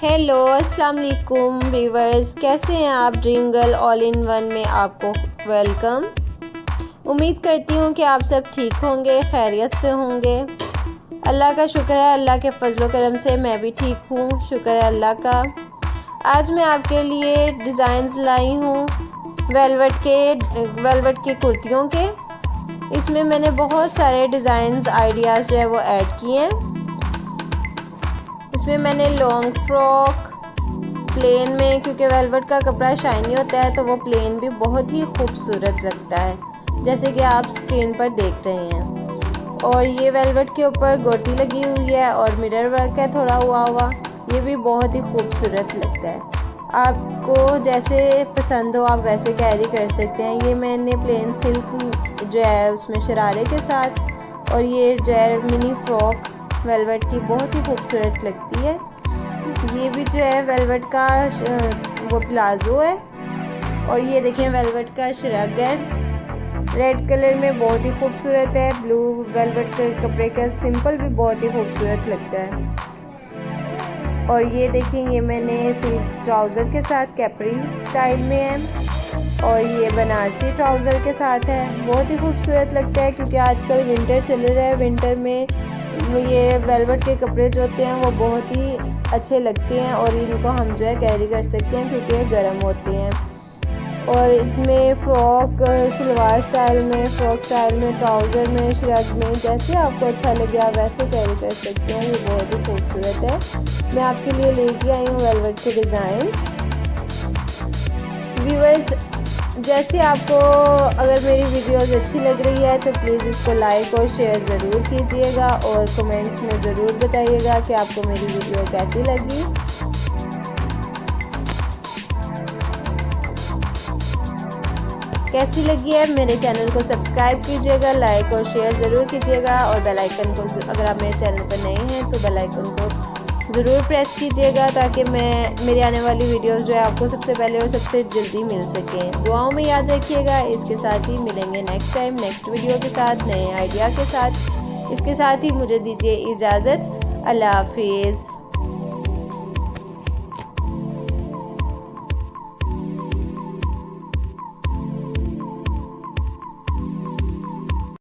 Hello अस्सलाम वालेकुम viewers, कैसे हैं आप। Dream girl all in one में आपको वेलकम। उम्मीद करती हूँ कि आप सब ठीक होंगे, खैरियत से होंगे। अल्लाह का शुक्र है, अल्लाह के फजल करम से मैं भी ठीक हूँ, शुक्र है अल्लाह का। आज मैं आपके लिए डिज़ाइंस लाई हूँ वेलवेट की कुर्तियों के। इसमें मैंने बहुत सारे डिज़ाइंस आइडियाज़ जो है वो ऐड किए हैं। इसमें मैंने लॉन्ग फ्रॉक प्लेन में, क्योंकि वेलवेट का कपड़ा शाइनी होता है तो वो प्लेन भी बहुत ही खूबसूरत लगता है, जैसे कि आप स्क्रीन पर देख रहे हैं। और ये वेलवेट के ऊपर गोटी लगी हुई है और मिरर वर्क है थोड़ा हुआ, ये भी बहुत ही खूबसूरत लगता है। आपको जैसे पसंद हो आप वैसे कैरी कर सकते हैं। ये मैंने प्लेन सिल्क जो है उसमें शरारे के साथ, और ये जो है मिनी फ्रॉक वेलवेट की बहुत ही खूबसूरत लगती है। ये भी जो है वेलवेट का वो प्लाज़ो है, और ये देखें वेलवेट का श्रग है, रेड कलर में बहुत ही खूबसूरत है। ब्लू वेलवेट के कपड़े का सिंपल भी बहुत ही खूबसूरत लगता है। और ये देखें ये मैंने सिल्क ट्राउज़र के साथ कैपरी स्टाइल में है, और ये बनारसी ट्राउज़र के साथ है। बहुत ही खूबसूरत लगता है, क्योंकि आजकल विंटर चल रहा है। विंटर में ये वेलवेट के कपड़े जो होते हैं वो बहुत ही अच्छे लगते हैं, और इनको हम जो है कैरी कर सकते हैं क्योंकि ये गर्म होते हैं। और इसमें फ्रॉक शलवार स्टाइल में, फ्रॉक स्टाइल में, ट्राउज़र में, श्रग में, जैसे आपको अच्छा लगे आप वैसे कैरी कर सकते हैं। ये बहुत ही खूबसूरत है। मैं आपके लिए लेके आई हूँ वेलवेट के डिज़ाइन। व्यूअर्स, जैसे आपको अगर मेरी वीडियोस अच्छी लग रही है तो प्लीज़ इसको लाइक और शेयर ज़रूर कीजिएगा, और कमेंट्स में ज़रूर बताइएगा कि आपको मेरी वीडियो कैसी लगी। है मेरे चैनल को सब्सक्राइब कीजिएगा, लाइक और शेयर ज़रूर कीजिएगा, और बेल आइकन को, अगर आप मेरे चैनल पर नए हैं तो बेल आइकन को ज़रूर प्रेस कीजिएगा, ताकि मेरी आने वाली वीडियोस जो है आपको सबसे पहले और सबसे जल्दी मिल सकें। दुआओं में याद रखिएगा। इसके साथ ही मिलेंगे नेक्स्ट टाइम नेक्स्ट वीडियो के साथ, नए आइडिया के साथ। इसके साथ ही मुझे दीजिए इजाज़त। अल्लाह हाफिज़।